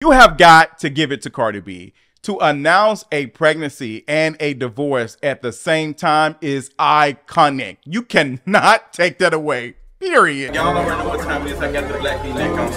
You have got to give it to Cardi B. To announce a pregnancy and a divorce at the same time is iconic. You cannot take that away, period. Y'all already know what time it is. I got the black V-neck on.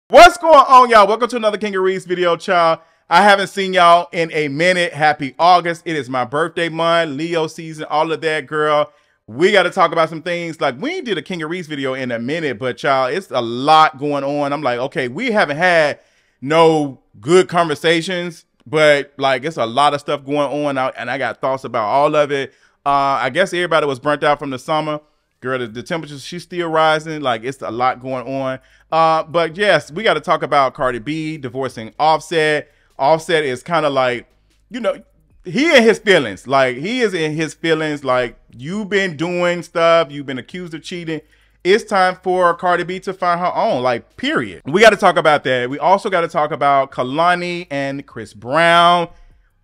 What's going on, y'all? Welcome to another King of Reads video, child. I haven't seen y'all in a minute. Happy August. It is my birthday month, Leo season, all of that, girl. We got to talk about some things. Like, we ain't did a King of Reads video in a minute, but y'all, it's a lot going on. I'm like, okay, we haven't had no good conversations, but like, it's a lot of stuff going on out, and I got thoughts about all of it. I guess everybody was burnt out from the summer. Girl, the temperatures, she's still rising. Like, it's a lot going on. But yes, we got to talk about Cardi B divorcing Offset. Offset is kind of like, you know, he in his feelings. Like, he is in his feelings. Like, you've been doing stuff. You've been accused of cheating. It's time for Cardi B to find her own, like, period. We got to talk about that. We also got to talk about Kehlani and Chris Brown.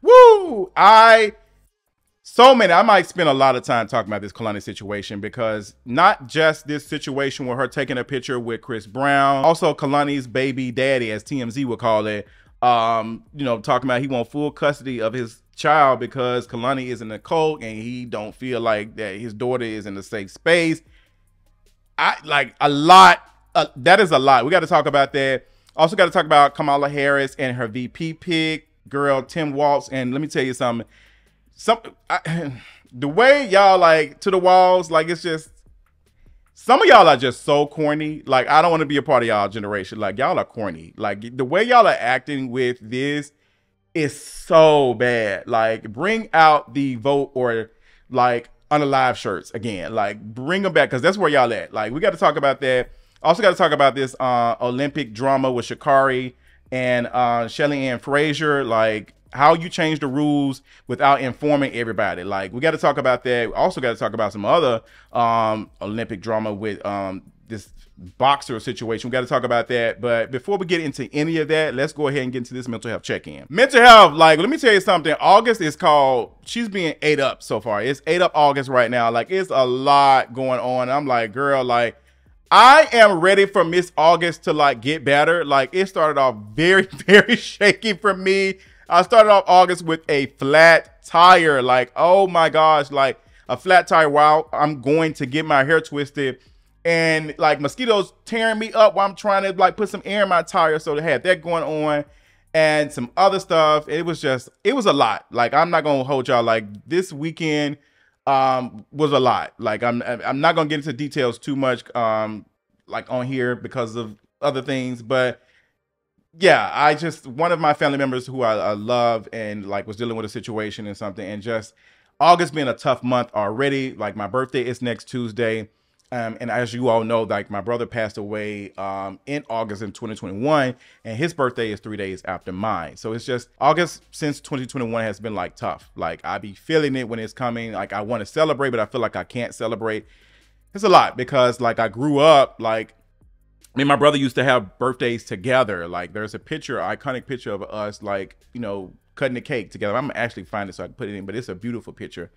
Woo! I might spend a lot of time talking about this Kehlani situation, because not just this situation with her taking a picture with Chris Brown, also Kehlani's baby daddy, as TMZ would call it, you know, talking about he want full custody of his child because Kehlani is in the cult and he don't feel like that his daughter is in a safe space. Like, a lot. That is a lot. We got to talk about that. Also got to talk about Kamala Harris and her VP pick, girl, Tim Walz. And let me tell you something. The way y'all, like, to the walls, like, it's just, some of y'all are just so corny. Like, I don't want to be a part of y'all generation. Like, y'all are corny. Like, the way y'all are acting with this is so bad. Like, bring out the vote or, like, unalive shirts again. Like, bring them back, because that's where y'all at. Like, we got to talk about that. Also got to talk about this Olympic drama with Sha'Carri and Shelly Ann Frazier. Like, how you change the rules without informing everybody. Like, we got to talk about that. We also got to talk about some other Olympic drama with this boxer situation. We got to talk about that. But before we get into any of that, let's go ahead and get into this mental health check-in. Mental health, like, let me tell you something. August is called, she's being ate up so far. It's ate up August right now. Like, it's a lot going on. I'm like, girl, like, I am ready for Miss August to, like, get better. Like, it started off very, very shaky for me. I started off August with a flat tire. Like, oh my gosh, like, a flat tire while I'm going to get my hair twisted, and like mosquitoes tearing me up while I'm trying to, like, put some air in my tire. So they had that going on and some other stuff. It was a lot. Like, I'm not gonna hold y'all. Like, this weekend was a lot. Like, I'm not gonna get into details too much like on here because of other things, but yeah, one of my family members who I love and, like, was dealing with a situation and something, and just August being a tough month already. Like, my birthday is next Tuesday. And as you all know, like, my brother passed away in August in 2021, and his birthday is 3 days after mine. So it's just, August since 2021 has been, like, tough. Like, I be feeling it when it's coming. Like, I want to celebrate, but I feel like I can't celebrate. It's a lot because, like, I grew up, like, me and my brother used to have birthdays together. Like, there's a picture, iconic picture of us, like, you know, cutting the cake together. I'm gonna actually find it so I can put it in, but it's a beautiful picture.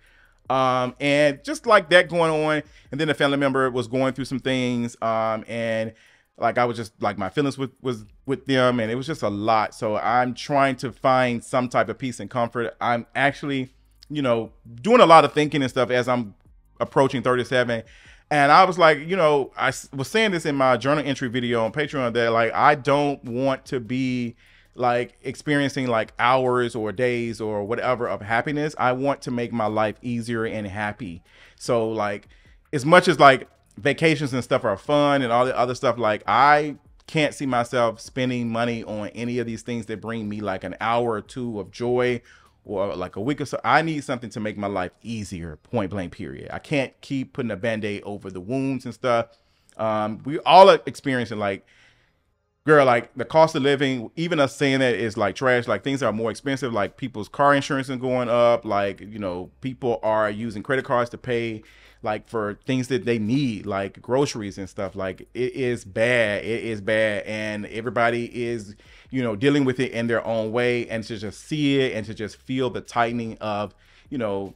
And just like that going on. And then a family member was going through some things. And like, I was just, like, my feelings was with them, and it was just a lot. So I'm trying to find some type of peace and comfort. I'm actually, you know, doing a lot of thinking and stuff as I'm approaching 37. And I was like, you know, I was saying this in my journal entry video on Patreon, that, like, I don't want to be, like, experiencing, like, hours or days or whatever of happiness. I want to make my life easier and happy. So, like, as much as, like, vacations and stuff are fun and all the other stuff, like, I can't see myself spending money on any of these things that bring me, like, an hour or two of joy, or like a week or so. I need something to make my life easier, point blank, period. I can't keep putting a Band-Aid over the wounds and stuff. We all are experiencing, like, girl, like, the cost of living, even us saying that is, like, trash. Like, things are more expensive. Like, people's car insurance is going up. Like, you know, people are using credit cards to pay, like, for things that they need, like groceries and stuff. Like, it is bad. It is bad. And everybody is, you know, dealing with it in their own way. And to just see it and to just feel the tightening of, you know,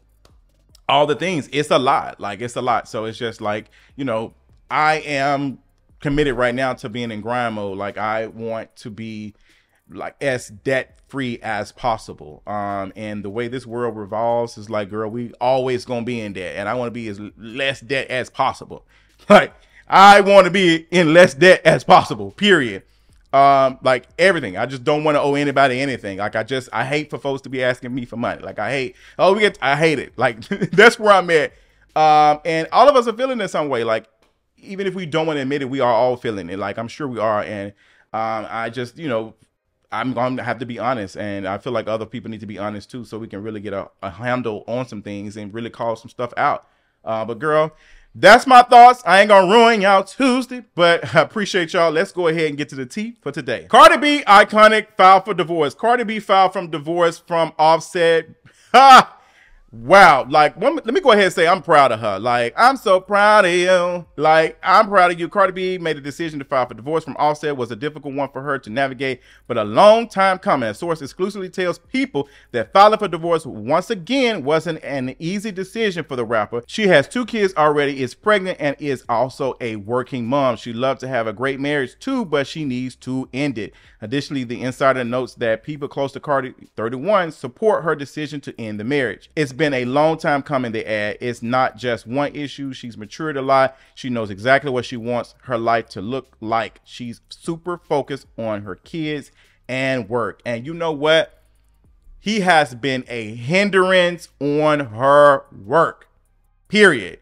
all the things. It's a lot. Like, it's a lot. So it's just like, you know, I am committed right now to being in grind mode. Like, I want to be like as debt free as possible. And the way this world revolves is like, girl, we always gonna be in debt, and I want to be as less debt as possible. Like, I want to be in less debt as possible, period. Like everything. I just don't want to owe anybody anything. Like, I hate for folks to be asking me for money. Like, I hate it. Like, that's where I'm at. And all of us are feeling it some way. Like, even if we don't want to admit it, we are all feeling it. Like, I'm sure we are. And I just, you know, I'm going to have to be honest. And I feel like other people need to be honest too, so we can really get a handle on some things and really call some stuff out. But girl, that's my thoughts. I ain't going to ruin y'all Tuesday, but I appreciate y'all. Let's go ahead and get to the tea for today. Cardi B, iconic, filed for divorce. Cardi B filed from divorce from Offset. Ha! Wow. Like, let me go ahead and say I'm proud of her. Like, I'm so proud of you. Like, I'm proud of you. Cardi B made a decision to file for divorce from Offset. It was a difficult one for her to navigate, but a long time coming. A source exclusively tells People that filing for divorce once again wasn't an easy decision for the rapper. She has 2 kids already, is pregnant, and is also a working mom. She loved to have a great marriage too, but she needs to end it. Additionally, the insider notes that people close to Cardi, 31, support her decision to end the marriage. It's been a long time coming, they add. It's not just one issue. She's matured a lot. She knows exactly what she wants her life to look like. She's super focused on her kids and work. And you know what? He has been a hindrance on her work, period.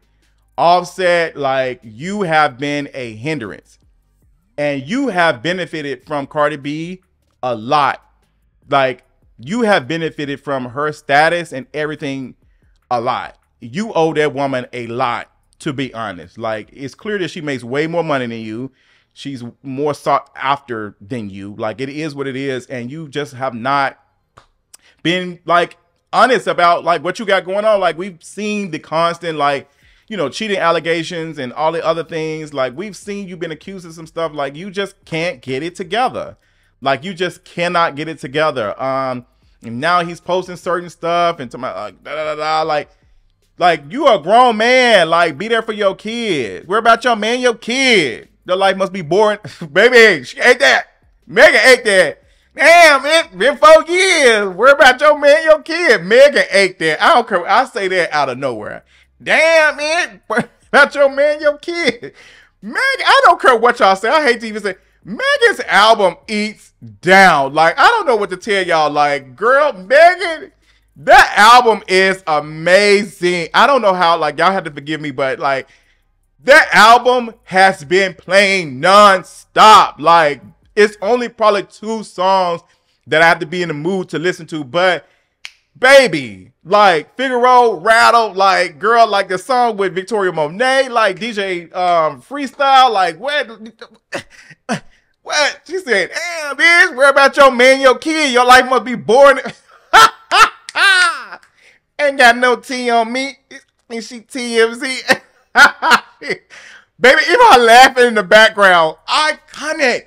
Offset, like, you have been a hindrance. And you have benefited from Cardi B a lot. Like, you have benefited from her status and everything a lot. You owe that woman a lot, to be honest. Like, it's clear that she makes way more money than you. She's more sought after than you. Like, it is what it is. And you just have not been, like, honest about, like, what you got going on. Like, we've seen the constant, like, you know, cheating allegations and all the other things. Like, we've seen you been accused of some stuff. Like, you just can't get it together. Like, you just cannot get it together. And now he's posting certain stuff and talking about like you a grown man. Like, be there for your kid. Where about your man, your kid? Their life must be boring. Baby, she ate that. Megan ate that. Damn, it been 4 years. Where about your man, your kid? Megan ate that. I don't care. I say that out of nowhere. Damn, man. About your man, your kid. Megan, I don't care what y'all say. I hate to even say. Megan's album eats down. Like, I don't know what to tell y'all. Like, girl, Megan, that album is amazing. I don't know how, like, y'all have to forgive me, but, like, that album has been playing nonstop. Like, it's only probably 2 songs that I have to be in the mood to listen to, but baby, like, Figaro, Rattle, like, girl, like the song with Victoria Monet, like DJ Freestyle, like, what? She said, damn, bitch, where about your man, your kid? Your life must be boring. Ain't got no tea on me. And she TMZ. Baby, even her laughing in the background, iconic.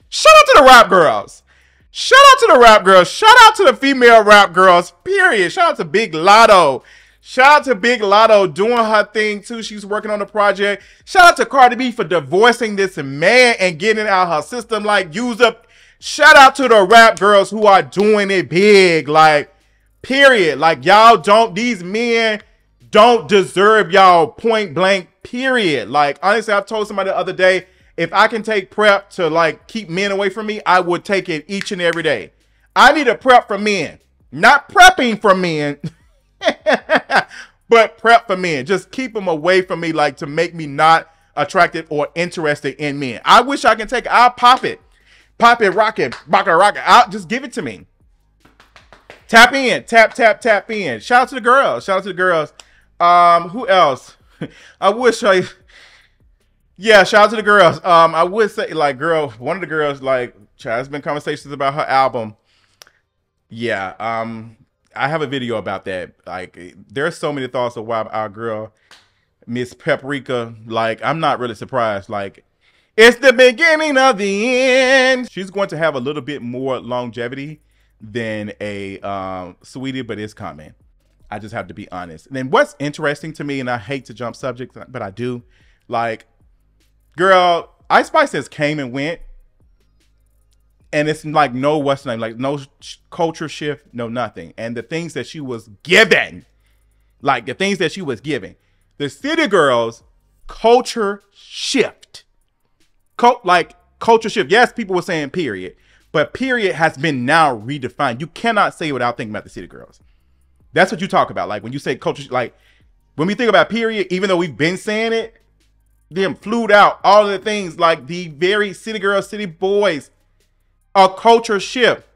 Shout out to the rap girls. Shout out to the rap girls. Shout out to the female rap girls, period. Shout out to Big Lotto. Shout out to Big Lotto doing her thing too. She's working on the project. Shout out to Cardi B for divorcing this man and getting out her system, like, use up. Shout out to the rap girls who are doing it big, like, period. Like, y'all don't, these men don't deserve y'all, point blank, period. Like, honestly, I told somebody the other day, if I can take prep to, like, keep men away from me, I would take it each and every day. I need a prep for men, not prepping for men, but prep for men. Just keep them away from me, like, to make me not attracted or interested in men. I wish I can take it. I'll pop it, rock it, I'll just give it to me. Tap in, tap in. Shout out to the girls. Shout out to the girls. Who else? I wish yeah, shout out to the girls. I would say, like, girl, one of the girls, like, there's been conversations about her album. Yeah, I have a video about that. Like, there's so many thoughts of why our girl, Miss Paprika, like, I'm not really surprised. Like, it's the beginning of the end. She's going to have a little bit more longevity than a Sweetie, but it's coming. I just have to be honest. And then what's interesting to me, and I hate to jump subjects, but I do, like, girl, Ice Spice has came and went, and it's like no what's the name, like no culture shift, no nothing. And the things that she was given, like the things that she was giving, the City Girls culture shift, like culture shift. Yes, people were saying period, but period has been now redefined. You cannot say it without thinking about the City Girls. That's what you talk about. Like when you say culture, like when we think about period, even though we've been saying it, them flued out all of the things, like the very City Girls, City Boys, a culture shift.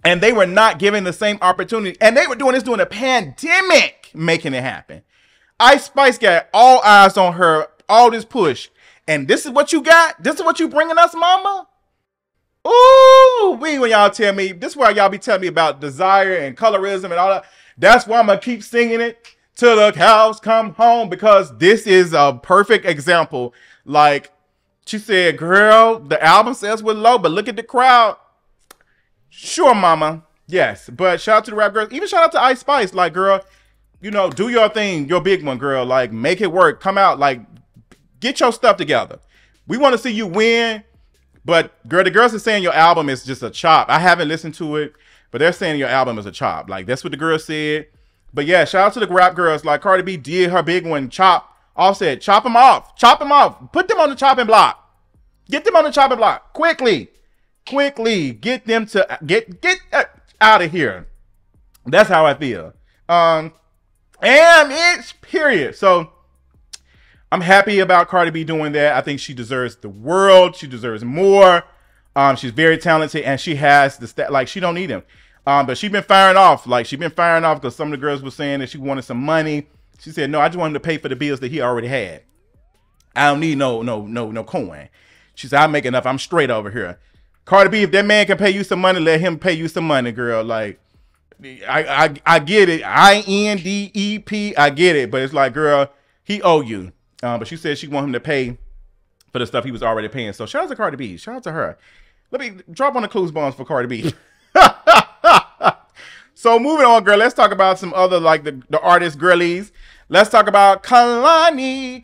And they were not given the same opportunity. And they were doing this during a pandemic, making it happen. Ice Spice got all eyes on her, all this push. And this is what you got? This is what you bringing us, mama? Ooh, when y'all tell me, this is why y'all be telling me about desire and colorism and all that. That's why I'm going to keep singing it till the cows come home, because this is a perfect example. Like she said, girl, the album sales were low, but look at the crowd. Sure, mama. Yes. But shout out to the rap girls. Even shout out to Ice Spice. Like, girl, you know, do your thing, your big one, girl. Like, make it work. Come out. Like, get your stuff together. We want to see you win. But, girl, the girls are saying your album is just a chop. I haven't listened to it, but they're saying your album is a chop. Like, that's what the girls said. But, yeah, shout out to the rap girls. Like, Cardi B did her big one, chop. Offset, chop them off. Chop them off. Put them on the chopping block. Get them on the chopping block. Quickly. Get them to get out of here. That's how I feel. And it's period. So I'm happy about Cardi B doing that. I think she deserves the world. She deserves more. She's very talented, and she has the stat. Like, she don't need him. But she's been firing off. Like, she's been firing off because some of the girls were saying that she wanted some money. She said, no, I just wanted to pay for the bills that he already had. I don't need no coin. She said, I make enough. I'm straight over here. Cardi B, if that man can pay you some money, let him pay you some money, girl. Like, I get it. INDEP, I get it. But it's like, girl, he owe you. But she said she want him to pay for the stuff he was already paying. So shout out to Cardi B. Shout out to her. Let me drop on the clues bombs for Cardi B. So moving on, girl, let's talk about some other, like the artist girlies. Let's talk about Kehlani.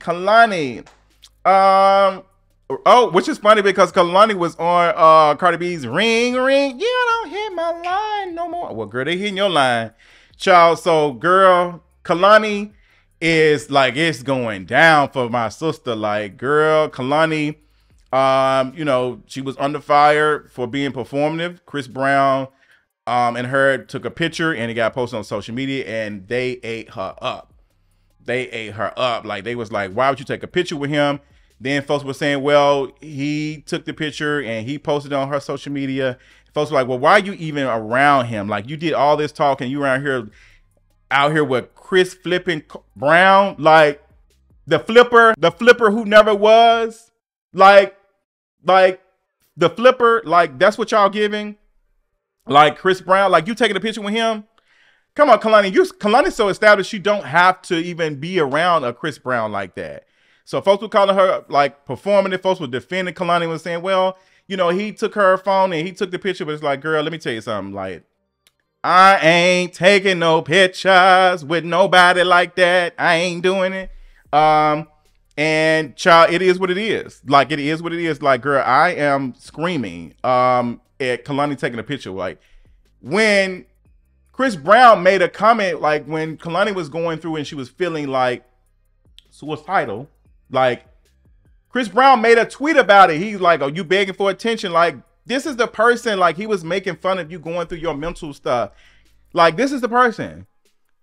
Oh, which is funny because Kehlani was on Cardi B's Ring. You don't hit my line no more. Well, girl, they hitting your line, child. So, girl, Kehlani is like, it's going down for my sister. Like, girl, Kehlani, you know, she was under fire for being performative. Chris Brown and her took a picture and it got posted on social media, and they ate her up. Like, they was like, why would you take a picture with him? Then folks were saying, well, he took the picture and he posted it on her social media. Folks were like, well, why are you even around him? Like, you did all this talk and you were out here with Chris flipping Brown, like the flipper who never was, like the flipper, like that's what y'all giving, like Chris Brown, like you taking a picture with him. Come on, Kehlani. Kehlani's so established, you don't have to even be around a Chris Brown like that. So folks were calling her like performative. Folks were defending Kehlani, was saying, well, you know, he took her phone and he took the picture, but it's like, girl, let me tell you something. Like, I ain't taking no pictures with nobody like that. I ain't doing it. And child, it is what it is. Like, it is what it is. Like, girl, I am screaming at Kehlani taking a picture. Like, when Chris Brown made a comment, like when Kehlani was going through and she was feeling like suicidal, like Chris Brown made a tweet about it. He's like, "Oh, you begging for attention?" Like, this is the person, like he was making fun of you going through your mental stuff. Like, this is the person.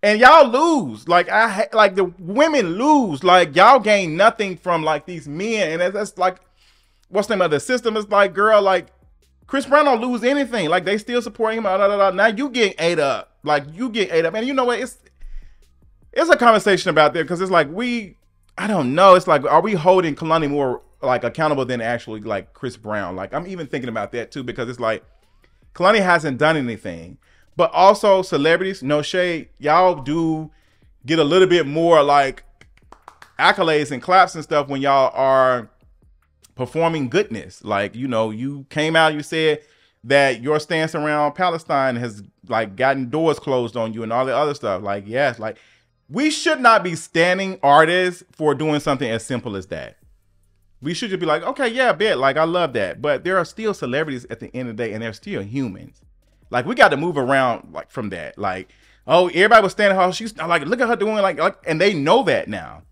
And y'all lose. Like, like the women lose. Like, y'all gain nothing from like these men. And that's like, what's the name of the system? Is like, girl, like Chris Brown don't lose anything. Like, they still support him. Now you get ate up. Like, you get ate up. And you know what? It's a conversation about that, because it's like I don't know. It's like, are we holding Kehlani more like accountable than actually like Chris Brown? Like, I'm even thinking about that too, because it's like Kehlani hasn't done anything. But also celebrities, no shade, y'all do get a little bit more like accolades and claps and stuff when y'all are performing goodness. Like, you know, you came out, you said that your stance around Palestine has like gotten doors closed on you and all the other stuff. Like, yes, like we should not be standing artists for doing something as simple as that. We should just be like, okay, yeah, bet, like I love that. But there are still celebrities at the end of the day, and they're still humans. Like we got to move around like from that. Like, oh, everybody was standing her. She's like, look at her doing like, and they know that now.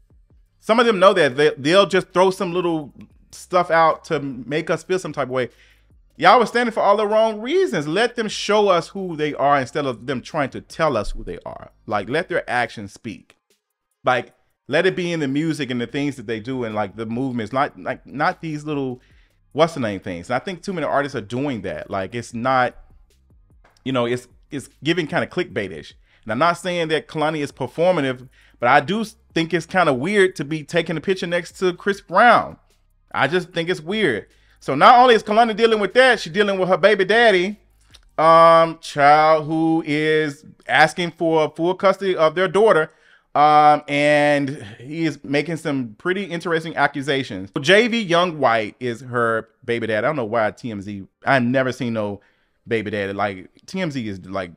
Some of them know that they'll just throw some little stuff out to make us feel some type of way. Y'all were standing for all the wrong reasons. Let them show us who they are instead of them trying to tell us who they are. Like, let their actions speak. Like, let it be in the music and the things that they do and like the movements, not these little what's the name things. And I think too many artists are doing that. Like, it's not, you know, it's giving kind of clickbaitish. And I'm not saying that Kehlani is performative, but I do think it's kind of weird to be taking a picture next to Chris Brown. I just think it's weird. So not only is Kehlani dealing with that, she's dealing with her baby daddy, child, who is asking for full custody of their daughter. And he is making some pretty interesting accusations. JV Young White is her baby dad. I don't know why TMZ, I've never seen no baby daddy. Like TMZ is like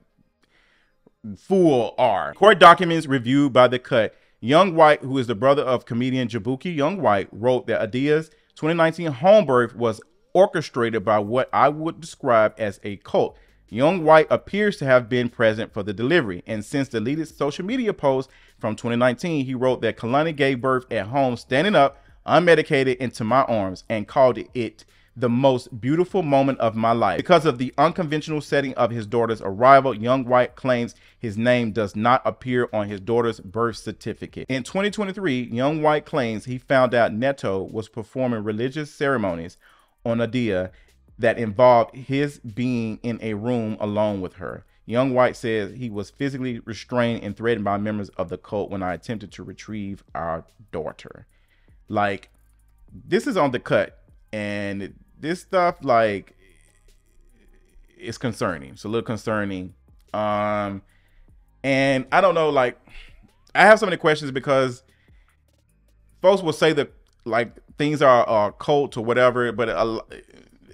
full R. Court documents reviewed by The Cut. Young White, who is the brother of comedian Jabuki Young White, wrote that Adia's 2019 home birth was orchestrated by what I would describe as a cult. Young White appears to have been present for the delivery, and since deleted social media posts from 2019, he wrote that Kehlani gave birth at home standing up, unmedicated, into my arms, and called it the most beautiful moment of my life. Because of the unconventional setting of his daughter's arrival, Young White claims his name does not appear on his daughter's birth certificate. In 2023, Young White claims he found out Neto was performing religious ceremonies on Adia that involved his being in a room alone with her. Young White says he was physically restrained and threatened by members of the cult when I attempted to retrieve our daughter. Like, this is on The Cut, and this stuff, like, it's concerning. It's a little concerning. And I don't know, like, I have so many questions because folks will say that, like, things are cult or whatever, but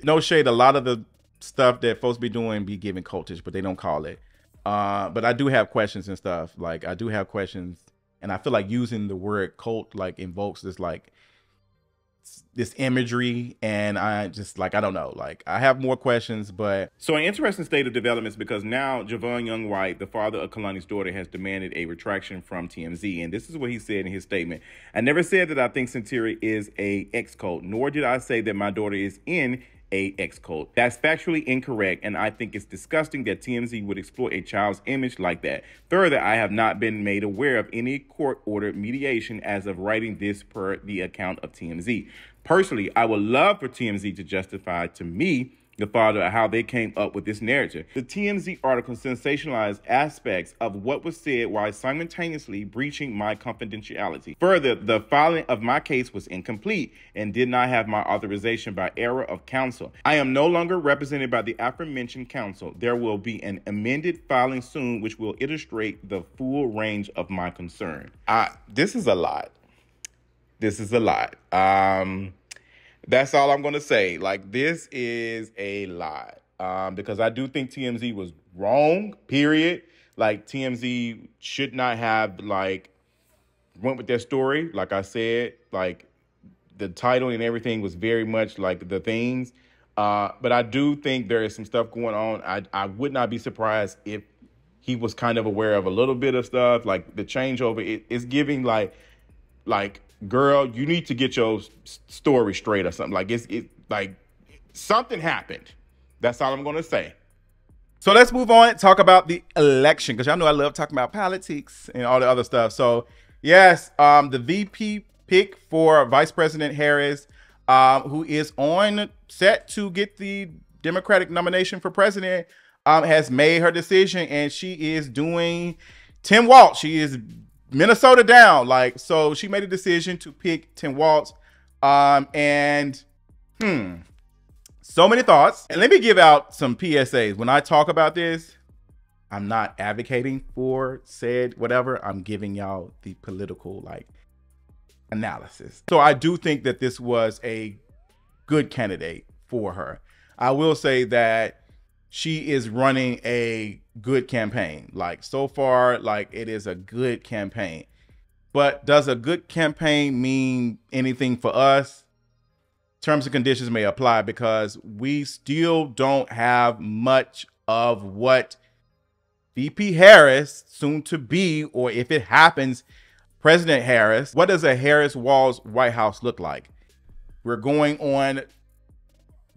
no shade, a lot of the stuff that folks be doing be giving cultish, but they don't call it. But I do have questions and stuff. Like, I do have questions, and I feel like using the word cult, like, invokes this, like, this imagery, and I just, like, I don't know, like, I have more questions. But so an interesting state of developments, because now Javon Young White, the father of Kehlani's daughter, has demanded a retraction from TMZ, and this is what he said in his statement. I never said that I think Century is a ex-cult, nor did I say that my daughter is in a ex-cult. That's factually incorrect, and I think it's disgusting that TMZ would exploit a child's image like that. Further, I have not been made aware of any court-ordered mediation as of writing this per the account of TMZ. Personally, I would love for TMZ to justify to me, the father, how they came up with this narrative. The TMZ article sensationalized aspects of what was said while simultaneously breaching my confidentiality. Further, the filing of my case was incomplete and did not have my authorization by error of counsel. I am no longer represented by the aforementioned counsel. There will be an amended filing soon which will illustrate the full range of my concern. This is a lot. This is a lot. That's all I'm going to say. Like, this is a lot. Because I do think TMZ was wrong, period. Like, TMZ should not have, like, went with their story. Like I said, like, the title and everything was very much like the things. But I do think there is some stuff going on. I would not be surprised if he was kind of aware of a little bit of stuff. Like, the changeover, it's giving, like, girl, you need to get your story straight or something. Like, it's like something happened. That's all I'm going to say. So let's move on and talk about the election, because y'all know I love talking about politics and all the other stuff. So yes, the VP pick for Vice President Harris, who is on set to get the Democratic nomination for president, has made her decision, and she is doing Tim Walz. She is Minnesota down. Like, so she made a decision to pick Tim Walz. So many thoughts. And let me give out some PSAs. When I talk about this, I'm not advocating for said whatever. I'm giving y'all the political, like, analysis. So I do think that this was a good candidate for her. I will say that she is running a good campaign. Like so far, like it is a good campaign. But does a good campaign mean anything for us? Terms and conditions may apply because we still don't have much of what VP Harris, soon to be, or if it happens, President Harris, what does a Harris-Walz White House look like? We're going on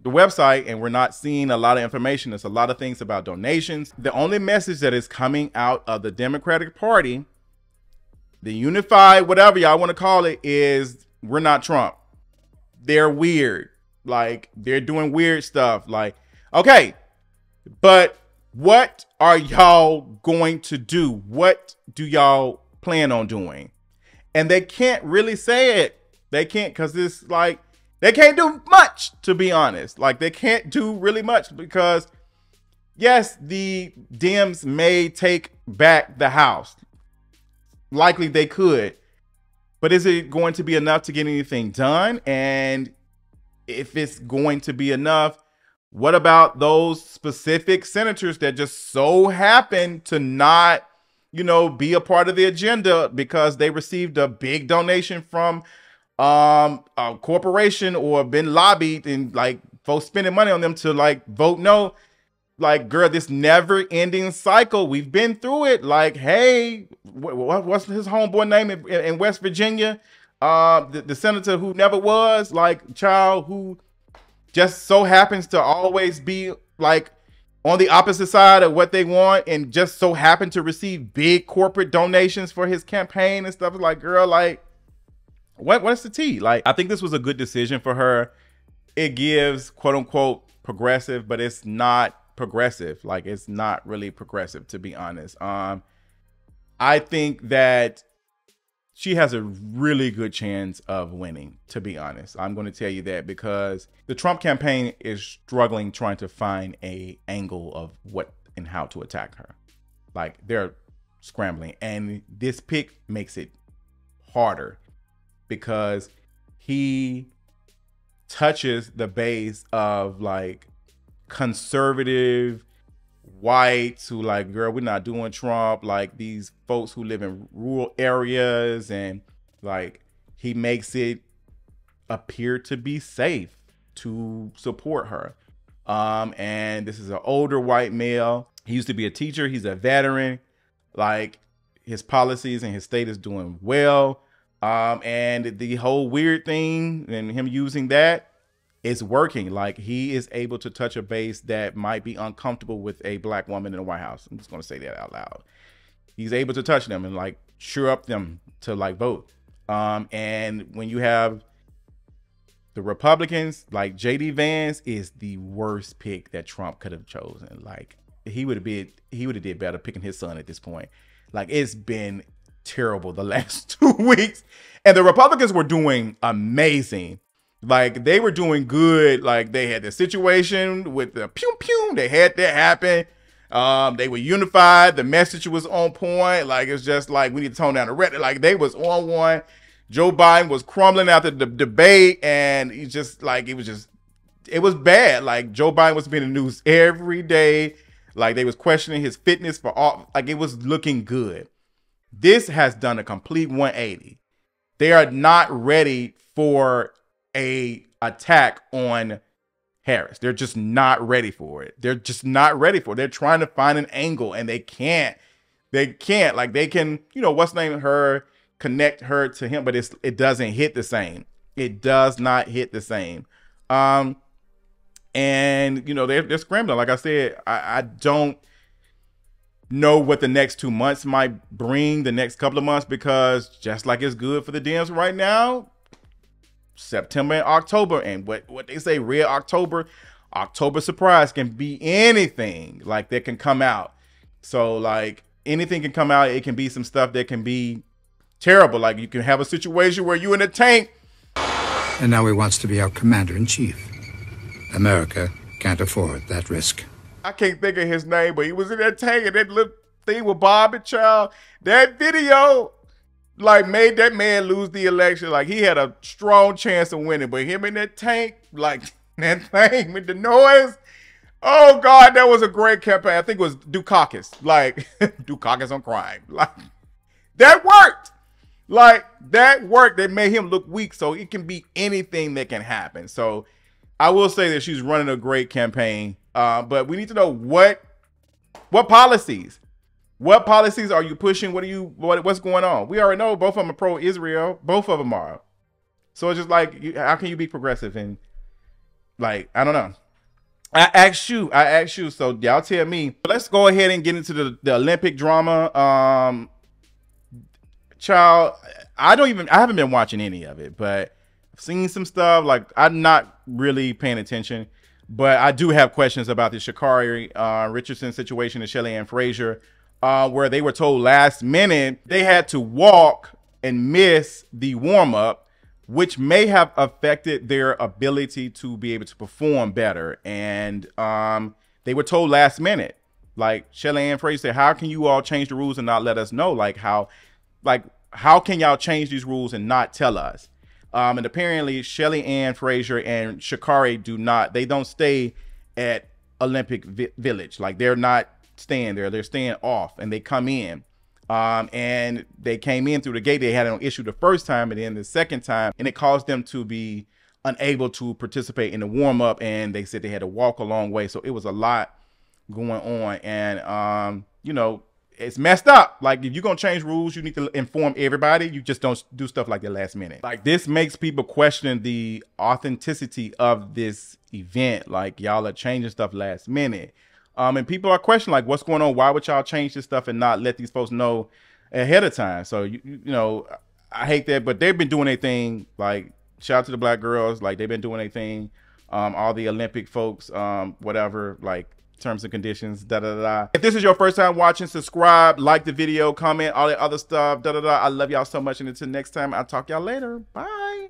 the website and we're not seeing a lot of information. There's a lot of things about donations. The only message that is coming out of the Democratic Party, the unified, whatever y'all want to call it, is we're not Trump. They're weird. Like, they're doing weird stuff. Like, okay, but what are y'all going to do? What do y'all plan on doing? And they can't really say it. They can't, because it's like, they can't do much, to be honest. Like, they can't do really much because, yes, the Dems may take back the House. Likely they could. But is it going to be enough to get anything done? And if it's going to be enough, what about those specific senators that just so happen to not, you know, be a part of the agenda because they received a big donation from a corporation or been lobbied and like folks spending money on them to like vote no? Like, girl, this never ending cycle. We've been through it. Like, hey, what's his homeboy name in West Virginia? The senator who never was, like, child who just so happens to always be like on the opposite side of what they want and just so happen to receive big corporate donations for his campaign and stuff. Like, girl, like, what's the tea? Like, I think this was a good decision for her. It gives quote unquote progressive, but it's not progressive. Like, it's not really progressive, to be honest. I think that she has a really good chance of winning, to be honest. I'm going to tell you that because the Trump campaign is struggling trying to find a angle of what and how to attack her. Like, they're scrambling, and this pick makes it harder because he touches the base of like conservative whites who like, girl, we're not doing Trump. Like, these folks who live in rural areas, and like he makes it appear to be safe to support her. And this is an older white male. He used to be a teacher. He's a veteran. Like, his policies and his state is doing well. And the whole weird thing and him using that is working. Like, he is able to touch a base that might be uncomfortable with a black woman in the White House. I'm just going to say that out loud. He's able to touch them and like cheer up them to like vote. And when you have the Republicans, like JD Vance is the worst pick that Trump could have chosen. Like, he would have did better picking his son at this point. Like, it's been terrible the last 2 weeks, and the Republicans were doing amazing. Like, they were doing good. Like, they had the situation with the pew pew. They had that happen. They were unified. The message was on point. Like, it's just like, we need to tone down the rhetoric. Like, they was on one. Joe Biden was crumbling after the debate, and he just like, it was bad. Like, Joe Biden was being in the news every day. Like, they was questioning his fitness for all. Like, it was looking good. This has done a complete 180. They are not ready for a attack on Harris. They're just not ready for it. They're just not ready for it. They're trying to find an angle, and they can't. They can't. Like, they can, you know, what's name her, connect her to him, but it doesn't hit the same. It does not hit the same. And you know, they're scrambling. Like I said, I don't know what the next 2 months might bring, the next couple of months, because just like it's good for the Dems right now, September and October, and what they say, red October surprise can be anything like that can come out. So like anything can come out. It can be some stuff that can be terrible. Like, you can have a situation where you in a tank. And now he wants to be our commander-in-chief. America can't afford that risk. I can't think of his name, but he was in that tank, and that little thing with Bob and Child. That video like made that man lose the election. Like, he had a strong chance of winning, but him in that tank, like that thing with the noise. Oh God, that was a great campaign. I think it was Dukakis. Like Dukakis on crime. Like that worked. Like that worked. That made him look weak. So it can be anything that can happen. So I will say that she's running a great campaign. But we need to know what policies. What policies are you pushing? What's going on? We already know both of them are pro-Israel. Both of them are. So it's just like, how can you be progressive? And like, I don't know. I asked you. So y'all tell me. Let's go ahead and get into the Olympic drama. Child, I haven't been watching any of it, but I've seen some stuff. Like, I'm not really paying attention, but I do have questions about the Sha'Carri Richardson situation and Shelly Ann Frazier. Where they were told last minute they had to walk and miss the warm-up, which may have affected their ability to be able to perform better. And they were told last minute, like Shelly Ann Frazier said, how can you all change the rules and not let us know? Like how can y'all change these rules and not tell us? And apparently Shelly Ann Frazier and Sha'Carri they don't stay at Olympic Village. Like they're not staying there, they're staying off, and they come in and they came in through the gate. They had an issue the first time, and then the second time, and it caused them to be unable to participate in the warm-up, and they said they had to walk a long way. So it was a lot going on, and you know, it's messed up. Like, if you're gonna change rules, you need to inform everybody. You just don't do stuff like the last minute. Like, this makes people question the authenticity of this event. Like, y'all are changing stuff last minute. And people are questioning, like, what's going on? Why would y'all change this stuff and not let these folks know ahead of time? So, you know, I hate that, but they've been doing their thing. Like, shout out to the black girls. Like, they've been doing their thing. All the Olympic folks, whatever, like, terms and conditions, da-da-da. If this is your first time watching, subscribe, like the video, comment, all the other stuff, da-da-da. I love y'all so much, and until next time, I'll talk y'all later. Bye.